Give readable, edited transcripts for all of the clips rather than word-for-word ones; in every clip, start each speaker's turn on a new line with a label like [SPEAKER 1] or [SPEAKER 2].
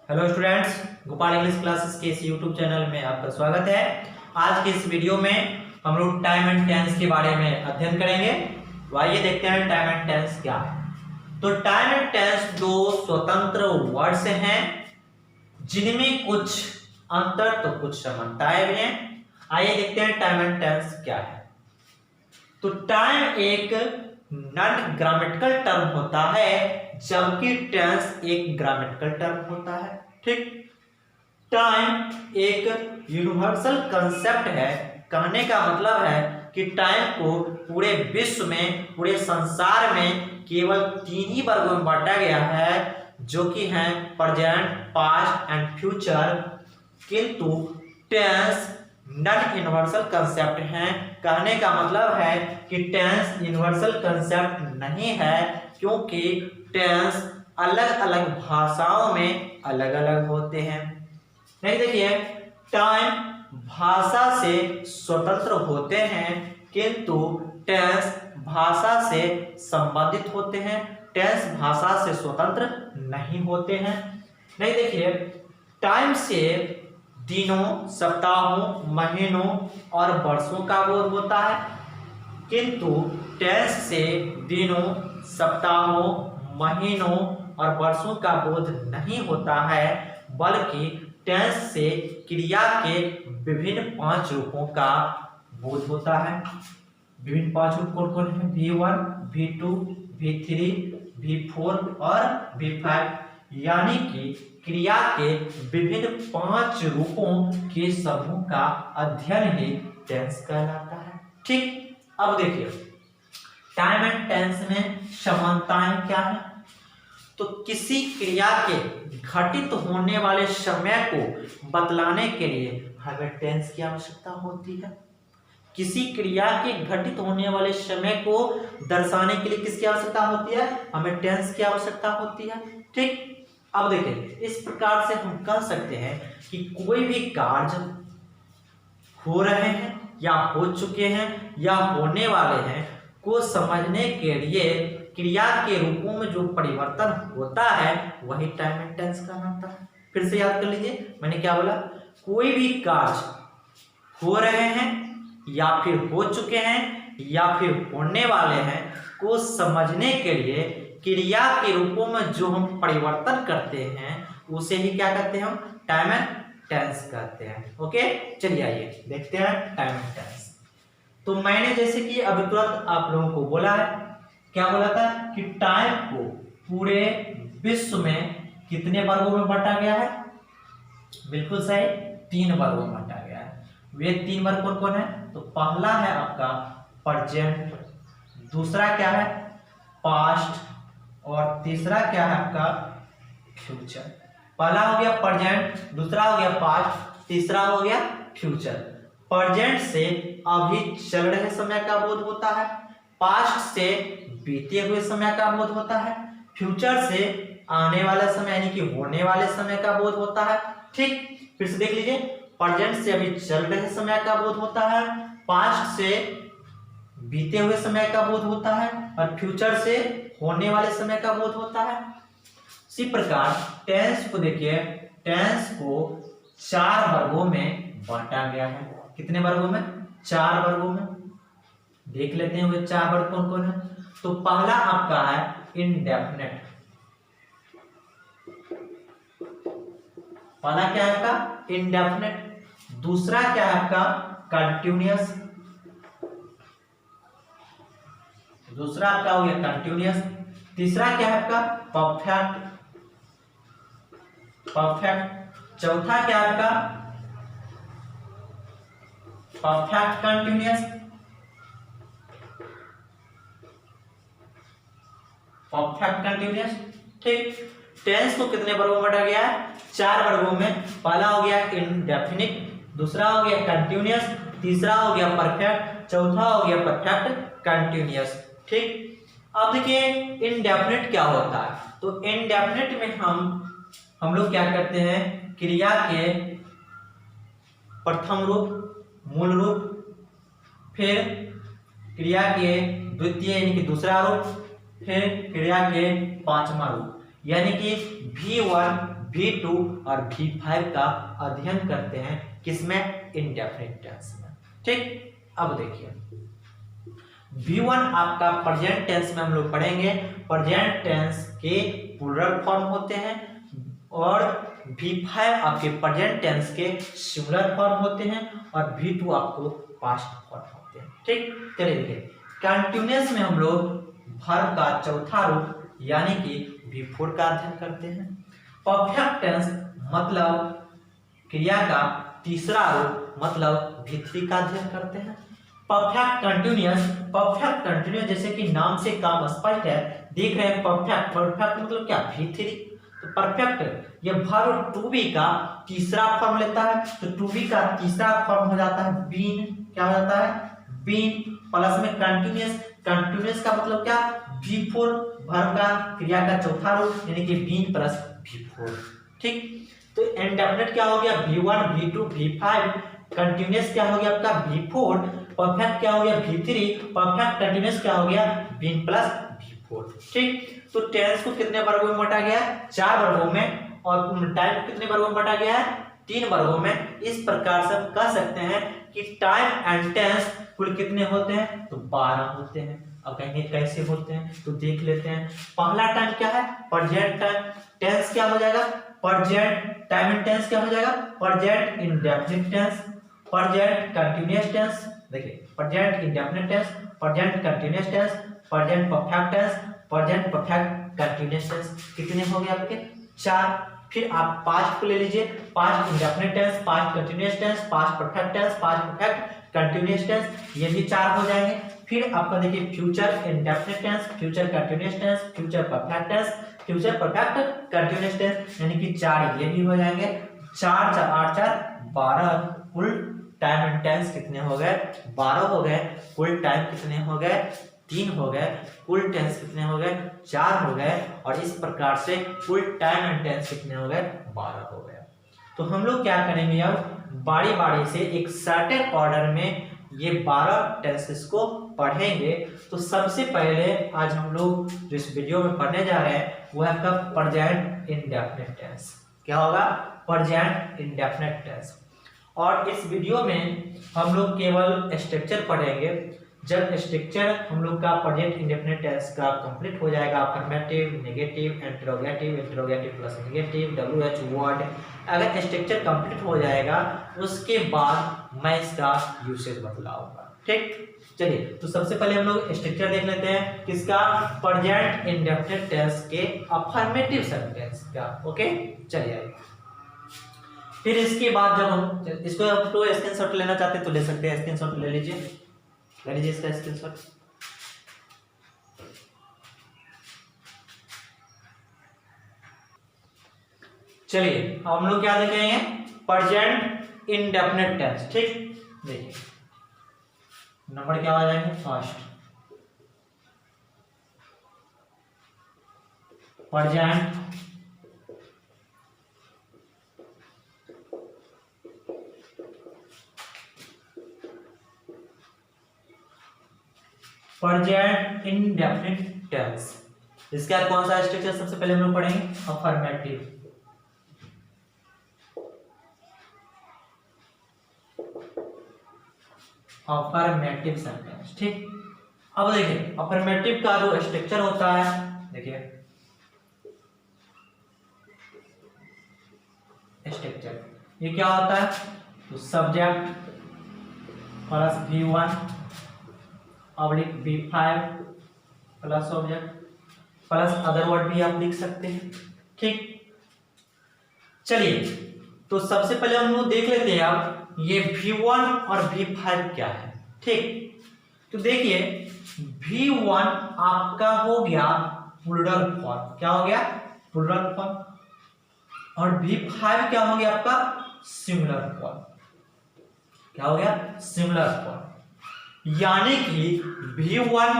[SPEAKER 1] Hello students, Gopal English classes के इस YouTube channel में आपका स्वागत है। आज के इस वीडियो में हम लोग टाइम एंड टेंस के बारे में अध्ययन करेंगे। तो आइए देखते हैं टाइम एंड टेंस क्या है। तो टाइम एंड टेंस दो स्वतंत्र वर्ड्स हैं जिनमें कुछ अंतर तो कुछ समानताएं भी हैं। आइए देखते हैं टाइम एंड टेंस क्या है। तो टाइम एक नॉन ग्रामेटिकल टर्म होता है जबकि टेंस एक ग्रामेटिकल टर्म होता है। ठीक, टाइम एक यूनिवर्सल कंसेप्ट है। कहने का मतलब है कि टाइम को पूरे विश्व में, पूरे संसार में केवल 3 ही वर्गों में बांटा गया है, जो कि हैं प्रेजेंट, पास्ट एंड फ्यूचर। किंतु टेंस नॉन यूनिवर्सल कंसेप्ट है। कहने का मतलब है कि टेंस यूनिवर्सल कंसेप्ट नहीं है, क्योंकि टेंस अलग अलग भाषाओं में अलग अलग होते हैं। नहीं, देखिए, टाइम भाषा से स्वतंत्र होते हैं किंतु टेंस भाषा से संबंधित होते हैं। टेंस भाषा से स्वतंत्र नहीं होते हैं। नहीं, देखिए, टाइम से दिनों, सप्ताहों, महीनों और वर्षों का बोध होता है, किंतु टेंस से दिनों, सप्ताहों, महीनों और वर्षों का बोध नहीं होता है, बल्कि टेंस से क्रिया के विभिन्न 5 रूपों का बोध होता है। विभिन्न 5 रूप कौन कौन है? V1, V2, V3, V4 और V5, यानी कि क्रिया के विभिन्न 5 रूपों के समूह का अध्ययन ही टेंस कहलाता है। ठीक, अब देखिए, टाइम एंड टेंस में समानताएं क्या है। तो किसी क्रिया के घटित होने वाले समय को बतलाने के लिए हमें टेंस की आवश्यकता होती है। किसी क्रिया के घटित होने वाले समय को दर्शाने के लिए किसकी आवश्यकता होती है? हमें टेंस की आवश्यकता होती है। ठीक, अब देखिए, इस प्रकार से हम कह सकते हैं कि कोई भी कार्य हो रहे हैं या हो चुके हैं या होने वाले हैं को समझने के लिए क्रिया के रूपों में जो परिवर्तन होता है वही टाइम एंड टेंस कहलाता है। फिर से याद कर लीजिए, मैंने क्या बोला? कोई भी कार्य हो रहे हैं या फिर हो चुके हैं या फिर होने वाले हैं को समझने के लिए क्रिया के रूपों में जो हम परिवर्तन करते हैं उसे ही क्या कहते हैं? हम टाइम एंड टेंस कहते हैं। ओके, चलिए आइए देखते हैं टाइम एंड टेंस। तो मैंने जैसे कि अभी तुरंत आप लोगों को बोला है, क्या बोला था कि टाइम को पूरे विश्व में कितने वर्गों में बांटा गया है? बिल्कुल सही, 3 वर्गों में बांटा गया है। वे 3 वर्ग कौन कौन है? तो पहला है आपका प्रेजेंट, दूसरा क्या है? पास्ट, और तीसरा क्या है आपका? फ्यूचर। पहला हो गया प्रेजेंट, दूसरा हो गया पास्ट, तीसरा हो गया फ्यूचर। प्रेजेंट से अभी चल रहे समय का बोध होता है, पास्ट से बीते हुए समय का बोध होता है, फ्यूचर से आने वाला समय यानी कि होने वाले समय का बोध होता है। ठीक, फिर से देख लीजिए, प्रेजेंट से अभी चल रहे समय का बोध होता है, पास्ट से बीते हुए समय का बोध होता है और फ्यूचर से होने वाले समय का बोध होता है। इसी प्रकार टेंस को देखिए, टेंस को 4 वर्गों में बांटा गया है। कितने वर्गों में? 4 वर्गों में। देख लेते हैं वे 4 वर्ग कौन कौन है। तो पहला आपका है इंडेफिनेट। पहला क्या है आपका? इंडेफिनेट। दूसरा क्या है आपका? कंटिन्यूअस। दूसरा आपका हो गया कंटिन्यूअस। तीसरा क्या है आपका? परफेक्ट। परफेक्ट। चौथा क्या है आपका? Perfect continuous. Perfect continuous. ठीक, टेंस को कितने वर्गों में बांटा गया है? 4 वर्गों में। पहला हो गया इंडेफिनिट, दूसरा हो गया कंटिन्यूअस, तीसरा हो गया परफेक्ट, चौथा हो गया परफेक्ट कंटिन्यूअस। ठीक, अब देखिए इंडेफिनिट क्या होता है। तो इंडेफिनिट में हम लोग क्या करते हैं? क्रिया के प्रथम रूप, मूल रूप, फिर क्रिया के द्वितीय यानी कि दूसरा रूप, फिर क्रिया के 5वां रूप, यानी कि V1, V2 और V5 का अध्ययन करते हैं किसमें, इंडेफिनिट टेंस में। ठीक, अब देखिए V1 आपका प्रेजेंट टेंस में हम लोग पढ़ेंगे, प्रेजेंट टेंस के प्लूरल फॉर्म होते हैं और V5 आपके प्रेजेंट टेंस के सिंगुलर फॉर्म होते हैं और V2 आपको पास्ट फॉर्म होते हैं। ठीक, चलिए देखिए कंटिन्यूअस में हम लोग वर्ब का चौथा रूप यानी कि V4 का अध्ययन करते हैं। परफेक्ट टेंस मतलब क्रिया का तीसरा रूप मतलब V3 का अध्ययन करते हैं। परफेक्ट कंटिन्यूअस जैसे कि नाम से काम स्पष्ट है, देख रहे हैं परफेक्ट मतलब क्या, V3। तो परफेक्ट ये वर्ब टू बी का तीसरा फॉर्म लेता है, तो टू बी का तीसरा फॉर्म हो जाता है बीन। क्या हो जाता है, बीन प्लस में कंटिन्यूअस का मतलब क्या, V4 वर्ब का क्रिया का चौथा रूप यानी कि बीन प्लस V4। ठीक, तो इंडेफिनिट क्या हो गया, V1 V2 V5, कंटिन्यूअस क्या हो गया आपका V4, परफेक्ट क्या हो गया V3, परफेक्ट कंटिन्यूअस क्या हो गया बीन प्लस V4। ठीक, तो टेंस को कितने वर्गों में बांटा गया है, 4 वर्गों में, और टाइम को कितने वर्गों में बांटा गया है, 3 वर्गों में। इस प्रकार से हम कह सकते हैं कि टाइम एंड टेंस कुल कितने होते हैं, तो 12 होते हैं। अब कहेंगे कैसे होते हैं, तो देख लेते हैं। पहला टाइम क्या है, प्रेजेंट टाइम। टेंस क्या हो जाएगा, प्रेजेंट टाइम एंड टेंस क्या हो जाएगा, present indefinite tense, present continuous tense. देखिए present indefinite tense, present continuous tense, present perfect tense, present perfect continuous tense. कितने हो गए आपके, 4। फिर आप पास्ट को ले लीजिए, past indefinite tense, past continuous tense, past perfect tense, past perfect continuous tense, ये भी 4 हो जाएंगे। फिर आपका देखिए future indefinite tense, future continuous tense, future perfect tense, future perfect continuous tense, यानी कि 4 ये भी हो जाएंगे। 4 4 8 4 12, कुल टाइम एंड टेंस कितने हो गए, 12 हो गए। कुल टाइम कितने हो गए, 3 हो गए। कुल टेंस कितने हो गए, 4 हो गए। और इस प्रकार से कुल टाइम एंड टेंस कितने हो गए, 12 हो गए। तो हम लोग क्या करेंगे, अब बारी बारी से एक सर्टेन ऑर्डर में ये 12 टेंसेस को पढ़ेंगे। तो सबसे पहले आज हम लोग जो इस वीडियो में पढ़ने जा रहे हैं वो है आपका प्रेजेंट इंडेफिनिट टेंस। क्या होगा, प्रेजेंट इंडेफिनिट टेंस। और इस वीडियो में हम लोग केवल स्ट्रक्चर पढ़ेंगे। जब स्ट्रक्चर हम लोग का प्रेजेंट इंडेफिनिट टेंस का कंप्लीट हो जाएगा, affirmative, negative, interrogative plus negative, WH word, अगर स्ट्रक्चर कंप्लीट हो जाएगा उसके बाद मैं इसका यूसेज बतलाऊंगा। ठीक, चलिए तो सबसे पहले हम लोग स्ट्रक्चर देख लेते हैं किसका, प्रेजेंट इंडेफिनिट टेंस के अफर्मेटिव सेंटेंस का। ओके, चलिए फिर इसके बाद जब हम इसको तो स्क्रीनशॉट लेना चाहते हैं तो ले सकते हैं, स्क्रीनशॉट ले लीजिए इसका स्क्रीनशॉट। चलिए हम लोग क्या देखेंगे, प्रेजेंट इंडेफिनिट टेंस। ठीक, देखिए नंबर क्या आ जाएंगे, first present present indefinite tense. इसके बाद कौन सा स्ट्रक्चर सबसे पहले हम लोग पढ़ेंगे, अफर्मेटिव। Affirmative sentence. ठीक, अब देखिए अफर्मेटिव का जो स्ट्रक्चर होता है, देखिए स्ट्रक्चर ये क्या होता है, तो subject plus V1 oblique V5 plus object plus other word भी आप लिख सकते हैं। ठीक, चलिए तो सबसे पहले हम लोग देख लेते हैं अब ये V1 और V5 क्या है। ठीक, तो देखिए V1 आपका हो गया प्लूरल फॉर्म। क्या हो गया, प्लूरल फॉर्म। और V5 क्या हो गया आपका, सिंगुलर फॉर्म। क्या हो गया, सिंगुलर फॉर्म। यानी कि V1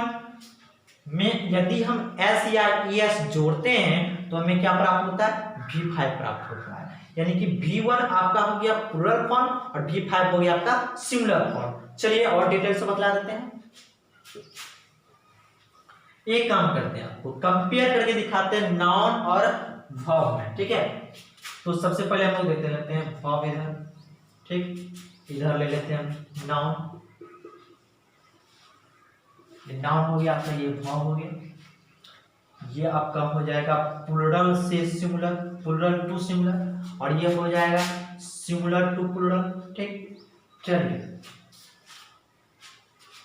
[SPEAKER 1] में यदि हम S या ES जोड़ते हैं तो हमें क्या प्राप्त होता है, V5 प्राप्त होता है। यानी कि V1 आपका हो गया प्लूरल फॉर्म और V5 हो गया आपका सिंगुलर फॉर्म। चलिए और डिटेल से बतला देते हैं। एक काम करते हैं, आपको कंपेयर करके दिखाते हैं नाउन और वर्ब में। ठीक है, तो सबसे पहले हम लोग देखते रहते हैं वर्ब इधर, ठीक, इधर ले लेते हैं हम नाउन। नाउन हो गया आपका, ये वर्ब हो गया, ये आपका हो जाएगा प्लूरल से सिंगुलर, प्लूरल टू सिंगुलर, और ये हो जाएगा सिंगुलर टू प्लूरल, ठीक। चलिए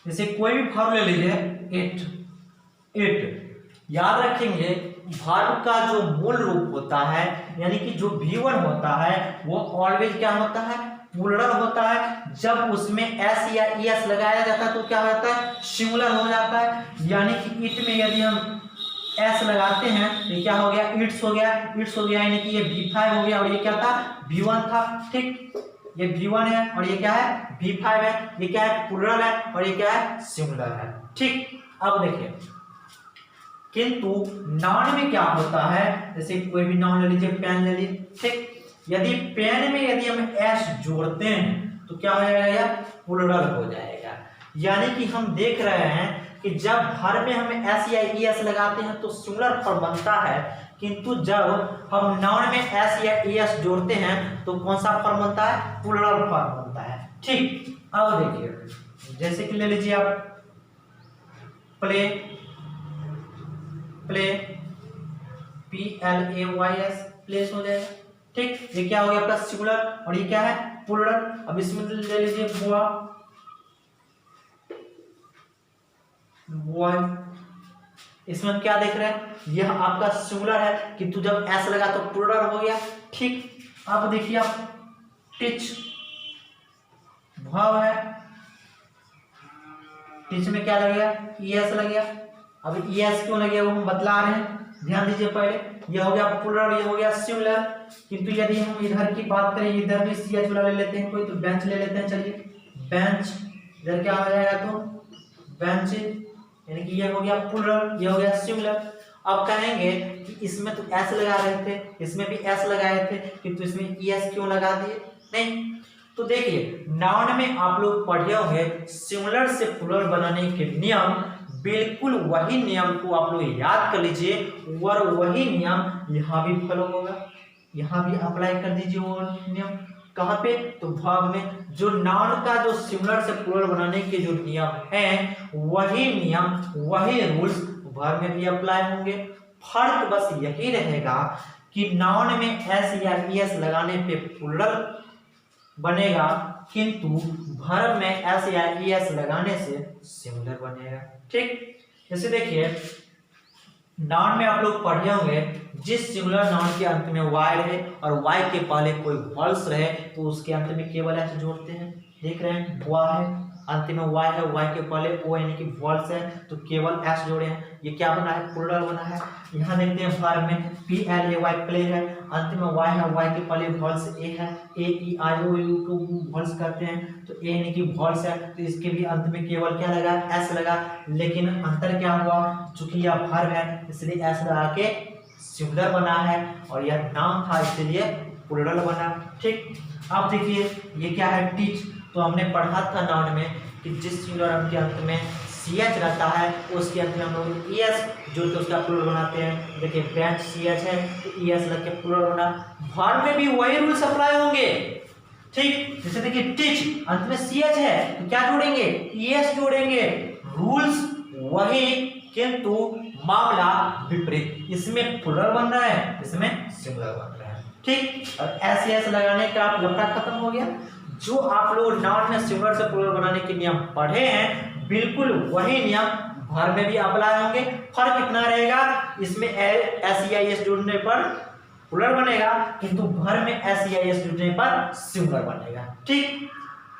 [SPEAKER 1] जैसे कोई भी वर्ब ले लीजिए, इट, इट, याद रखेंगे वर्ब का जो मूल रूप होता है यानी कि जो V1 होता है वो ऑलवेज क्या होता है, प्लूरल होता है। जब उसमें एस या एस लगाया जाता है तो क्या होता है, सिंगुलर हो जाता है। यानी कि इट में यदि हम एस लगाते हैं तो क्या हो गया, इट्स हो गया, इट्स हो गया, यानी कि ये V5 हो गया और ये क्या था, V1 था, ठीक। ये V1 है और ये क्या है, V5 है, ये क्या है, प्लूरल है और ये क्या है, सिंगुलर है, ठीक। अब देखिए किंतु नाउन में क्या होता है, जैसे कोई भी नाउन ले लीजिए, पेन ले लीजिए, ठीक। यदि पेन में यदि हम एस जोड़ते हैं तो क्या हो जाएगा, प्लूरल हो जाएगा। यानी कि हम देख रहे हैं कि जब वर्ब में हम एस या एस लगाते हैं तो सिंगुलर फॉर्म बनता है, किंतु जब हम नाउन में एस या एस जोड़ते हैं तो कौन सा फॉर्म बनता है, प्लूरल फॉर्म बनता है, ठीक। अब देखिए जैसे कि ले लीजिए आप प्ले, प्ले, PLAYS, प्लेस हो जाएगा, ठीक। ये क्या हो गया आपका सिंगुलर और ये क्या है, प्लूरल। अब इसमें ले लीजिए बुआ, बॉय, इसमें हम क्या देख रहे हैं, यह आपका सिंगुलर है किंतु जब एस लगा तो प्लूरल हो गया, ठीक। अब देखिए आप टीच, भाव है, टीच में क्या लगेगा, ES लगेगा। अब ES क्यों लगेगा वो हम बतला रहे हैं, ध्यान दीजिए। पहले यह हो गया प्लूरल, ये हो गया सिंगुलर, किंतु यदि हम इधर की बात करें, इधर भी CH वाला ले लेते हैं कोई, तो बेंच ले लेते हैं, चलिए बेंच, इधर क्या हो जाएगा, तो बेंच, यानी कि ये हो गया प्लूरल, ये हो गया सिंगुलर। अब कहेंगे कि इसमें तो एस लगा रहे थे, इसमें भी एस लगाए थे, किंतु इसमें ES क्यों लगा दिए, नहीं। तो देखिए नाउन में आप लोग पढ़े होंगे सिंगुलर से प्लूरल बनाने के नियम, बिल्कुल वही नियम को आप लोग याद कर लीजिए और वही नियम यहाँ भी फॉलो होगा, यहाँ भी अप्लाई कर दीजिए वो नियम। कहाँ पे, तो वर्ब में जो नाउन का जो सिंगुलर से प्लूरल बनाने के जो नियम है वही नियम, वही रूल्स वर्ब में भी अप्लाई होंगे। फर्क बस यही रहेगा कि नाउन में एस या ES लगाने पे प्लूरल बनेगा, किंतु वर्ब में एस या ES लगाने से सिंगुलर बनेगा, ठीक। जैसे देखिए नाउन में आप लोग पढ़े होंगे जिस सिंगुलर नाउन के अंत में वाई रहे और वाई के पहले कोई वॉल्स रहे तो उसके अंत में केवल एस जोड़ते हैं। देख रहे हैं बुआ है, अंत में वाई है, वाई के पहले ओ यानी कि वॉल्स है तो केवल एस जोड़े हैं, ये क्या बना है, प्लूरल बना है। यहाँ देखते हैं वर्ब में PLAY, प्ले है, अंत में वाई है, वाई के पहले वॉल्स ए है, AEIOU को वॉल्स करते हैं तो ए यानी कि वॉल्स है तो इसके भी अंत में केवल क्या लगा, एस लगा। लेकिन अंतर क्या हुआ, चूंकि यह वर्ब है इसलिए एस लगा के सिंगुलर बना है और यह नाउन था इसलिए प्लूरल बना, ठीक। अब देखिए ये क्या है, टीच, तो हमने पढ़ा था नाउन में कि जिस सिंगुलर के अंत में CH रहता है उसके अंत में हम लोग ES जो तो उसका प्लूरल बनाते हैं। देखिए बेंच CH है तो ES लग के प्लूरल बना। वर्ब में भी वही रूल्स अप्लाई होंगे, ठीक। जैसे देखिए टीच, अंत में CH है तो क्या जोड़ेंगे, ES जोड़ेंगे, रूल्स वही किंतु मामला विपरीत, इसमें प्लूरल बन रहा है, इसमें सिंगुलर बन रहा है, ठीक। और एस लगाने का लफड़ा खत्म हो गया। जो आप लोग नाउन में सिंगुलर से प्लूरल बनाने के नियम पढ़े हैं बिल्कुल वही नियम वर्ब में भी अप्लाई होंगे। फर्क कितना रहेगा, इसमें एस या एस जोड़ने पर प्लूरल बनेगा किंतु वर्ब में एस या एस जुड़ने पर सिंगुलर बनेगा, ठीक।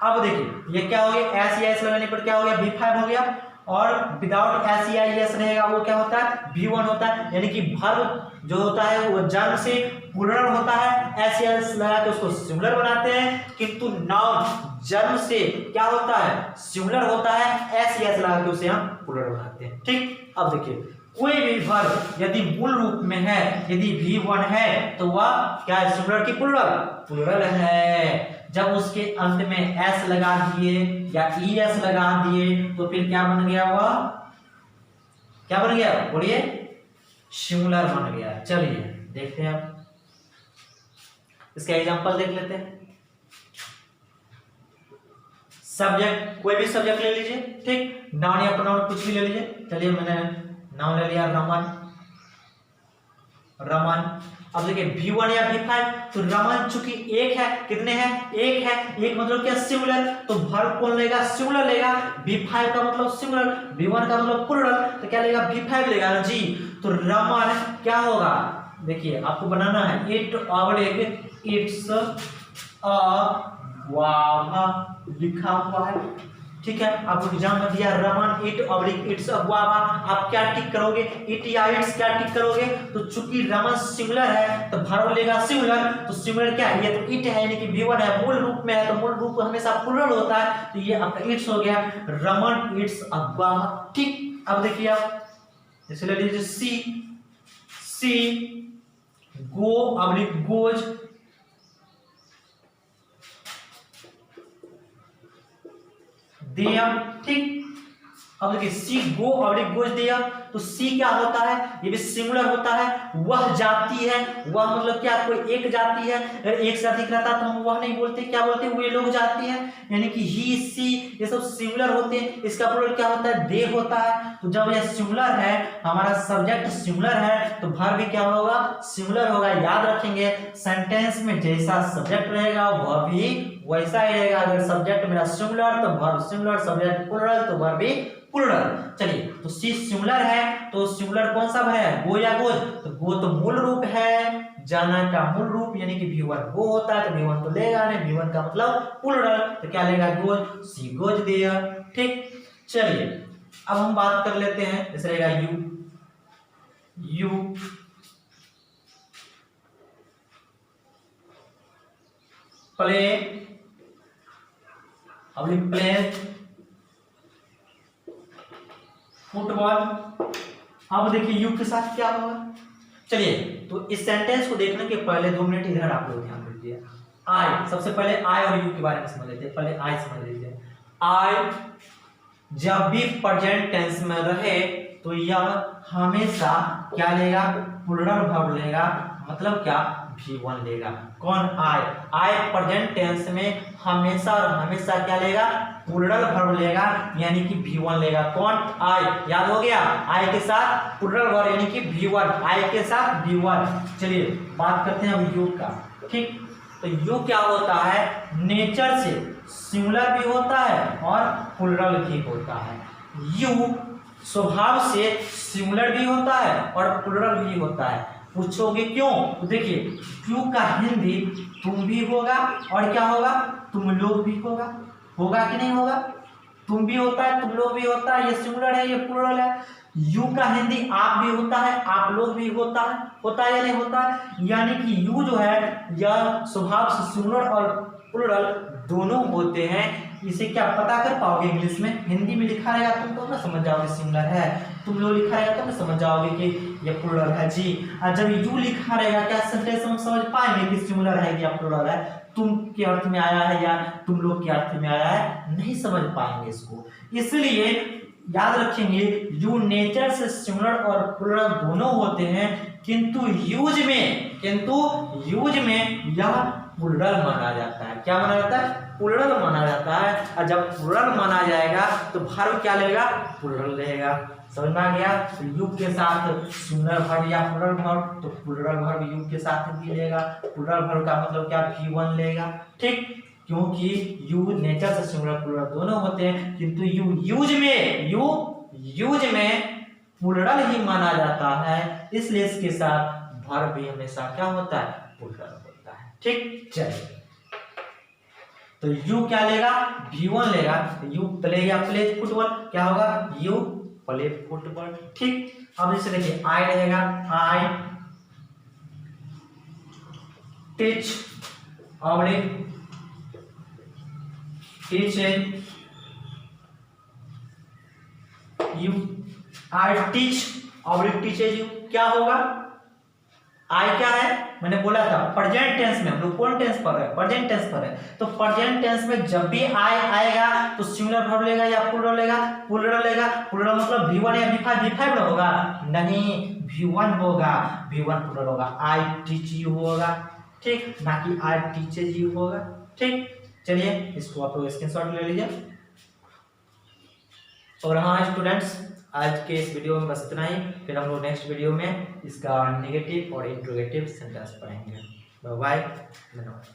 [SPEAKER 1] अब देखिए ये क्या हो गया, एस या एस लगाने पर क्या हो गया, V5 हो गया और विदाउट एस या एस रहेगा वो क्या होता है, V1 होता है। यानी कि वर्ब जो होता है वो जन्म से प्लूरल होता है, एस या एस लगा के उसको सिंगुलर बनाते हैं, किंतु नाउन जन्म से क्या होता है, सिंगुलर होता है, एस या एस लगा के उसे हम प्लूरल बनाते हैं, ठीक। अब देखिए कोई भी वर्ब यदि मूल रूप में है, यदि V1 है तो वह क्या है, सिंगुलर की प्लूरल, प्लूरल है। जब उसके अंत में एस लगा दिए या ES लगा दिए तो फिर क्या बन गया, वह क्या बन गया, बोलिए, सिंगुलर बन गया। चलिए देखते हैं इसका एग्जांपल देख लेते हैं। सब्जेक्ट, कोई भी सब्जेक्ट ले लीजिए, ठीक, नाउन या प्रोनाउन कुछ भी ले लीजिए। चलिए मैंने नाउन ले लिया रमन, रमन। अब देखिए V1 या V5, तो रमन चूंकि एक है, कितने हैं, एक है, एक मतलब क्या, सिंगुलर, तो वर्ब कौन लेगा, सिंगुलर लेगा। V5 का मतलब सिंगुलर, V1 का मतलब प्लुरल, तो क्या लेगा, V5 लेगा ना जी। तो रमन क्या होगा, देखिए आपको बनाना है it oblique it's a guava लिखा हुआ है, ठीक है। आपको एग्जाम में दिया Raman it oblique it's a guava, आप क्या टिक करोगे, इट या इट्स क्या टिक करोगे। तो चूंकि रमन सिंगुलर है तो वर्ब लेगा सिंगुलर, तो सिंगुलर क्या है, ये तो इट है यानी कि V1 है, मूल रूप में है तो मूल रूप हमेशा प्लुरल होता है, तो ये आपका इट्स हो गया, रमन इट्स अ गुआवा, ठीक। अब देखिए आप जैसे ले लीजिए सी गो ऑब्लिक गोज, दिया, ठीक। अब देखिए सी गो ऑब्लिक गोज दिया, तो सी क्या होता है, ये भी सिंगुलर होता है, वह जाती है, वह मतलब क्या, कोई एक जाती है, अगर एक से अधिक रहता तो हम वह नहीं बोलते, क्या बोलते, वे लोग जाती हैं, यानी कि ही सी ये सब सिंगुलर होते हैं। इसका प्लुरल क्या होता है, दे होता है। तो जब यह सिंगुलर है, हमारा सब्जेक्ट सिंगुलर है, तो वर्ब भी क्या होगा, सिंगुलर होगा। याद रखेंगे सेंटेंस में जैसा सब्जेक्ट रहेगा वह भी वैसा ही रहेगा। अगर सब्जेक्ट मेरा सिंगुलर तो वर्ब सिंगुलर, सब्जेक्ट प्लुरल तो वर्ब भी प्लुरल। चलिए तो सी सिंगुलर है, तो सिंगुलर कौन सा है, गो या गोज, तो गो तो मूल रूप है, जाना का मूल रूप यानी कि V1 गो होता है, तो V1 तो लेगा नहीं, V1 का मतलब प्लुरल, तो क्या लेगा, गोज, सी गोज दिया, ठीक। चलिए अब हम बात कर लेते हैं, जैसे रहेगा you play oblique play football. अब देखिए यू के साथ क्या होगा, चलिए तो इस सेंटेंस को देखने के पहले 2 मिनट इधर आप लोग ध्यान दीजिए। आई, सबसे पहले आई और यू के बारे में समझ लेते हैं, पहले आई समझ लीजिए। आई जब भी प्रेजेंट टेंस में रहे तो यह हमेशा क्या लेगा, प्लुरल वर्ब लेगा, मतलब क्या, V1 लेगा। कौन, आई, आई प्रेजेंट टेंस में हमेशा और हमेशा क्या लेगा, प्लुरल वर्ब लेगा, यानी कि V1 लेगा। कौन, आई, याद हो गया, आई के साथ प्लुरल वर्ब यानी कि V1, आई के साथ V1। चलिए बात करते हैं अब यू का, ठीक। तो यू क्या होता है, नेचर से सिंगुलर भी होता है और प्लुरल भी होता है। यू स्वभाव से सिंगुलर भी होता है और प्लुरल भी होता है। पूछोगे क्यों, तो देखिए यू का हिंदी तुम भी होगा और क्या होगा, तुम लोग भी होगा, होगा कि नहीं होगा, तुम भी होता है, तुम लोग भी होता है, ये सिंगुलर है, ये प्लुरल है। यू का हिंदी आप भी होता है, आप लोग भी होता है या नहीं होता है, यानी कि यू जो है यह स्वभाव से सिंगुलर और प्लुरल दोनों होते हैं। इसे क्या पता कर पाओगे इंग्लिश में, हिंदी में लिखा रहेगा तुम तो ना समझ जाओगे सिंगुलर है, तुम लोग लिखा रहेगा तो ना समझ जाओगे कि ये प्लुरल है जी। और जब यू लिखा रहेगा क्या सेंटेंस हम समझ पाएंगे कि सिंगुलर है या प्लुरल है, तुम के अर्थ में आया है या तुम लोग के अर्थ में आया है, नहीं समझ पाएंगे इसको। इसलिए याद रखेंगे यू नेचर से सिंगुलर और प्लुरल दोनों होते हैं, किंतु यूज में यह प्लुरल माना जाता है। क्या माना जाता है, प्लुरल माना जाता है। और जब प्लुरल माना जाएगा तो वर्ब क्या लेगा, प्लुरल लेगा। समझ में आ गया, तो यू के साथ सिंगुलर वर्ब या प्लुरल वर्ब, तो प्लुरल वर्ब यू के साथ भी लेगा। प्लुरल वर्ब का मतलब क्या, V1 लेगा, ठीक, क्योंकि यू नेचर से सिंगुलर प्लुरल दोनों होते हैं, किंतु यूज में प्लुरल ही माना जाता है, इसलिए इसके साथ वर्ब भी हमेशा क्या होता है, प्लुरल होता है, ठीक। चलिए तो यू क्या लेगा, V1 लेगा, तो यू प्ले या प्ले फुटबॉल क्या होगा, यू प्ले फुटबॉल, ठीक। अब जैसे देखिए आई रहेगा, I teach oblique teaching you, I teach oblique teaches you, क्या होगा, आई क्या है, मैंने बोला था प्रेजेंट टेंस में, हम लोग कौन टेंस पर है, प्रेजेंट टेंस पर है, तो प्रेजेंट टेंस में जब भी आई आएगा तो सिंगुलर वर्ब लेगा या प्लुरल लेगा, प्लुरल मतलब V1 या V5 ना होगा, नहीं V1 होगा, V1 प्लुरल होगा, आई टीच यू होगा, ठीक, ना कि आर टीचर्स यू होगा। ठीक, चलिए इसको आप लोग स्क्रीनशॉट ले लीजिए। और हाँ स्टूडेंट्स, आज के इस वीडियो में बस इतना ही। फिर हम लोग नेक्स्ट वीडियो में इसका नेगेटिव और इंट्रोगेटिव सेंटेंस पढ़ेंगे। बाय, धन्यवाद।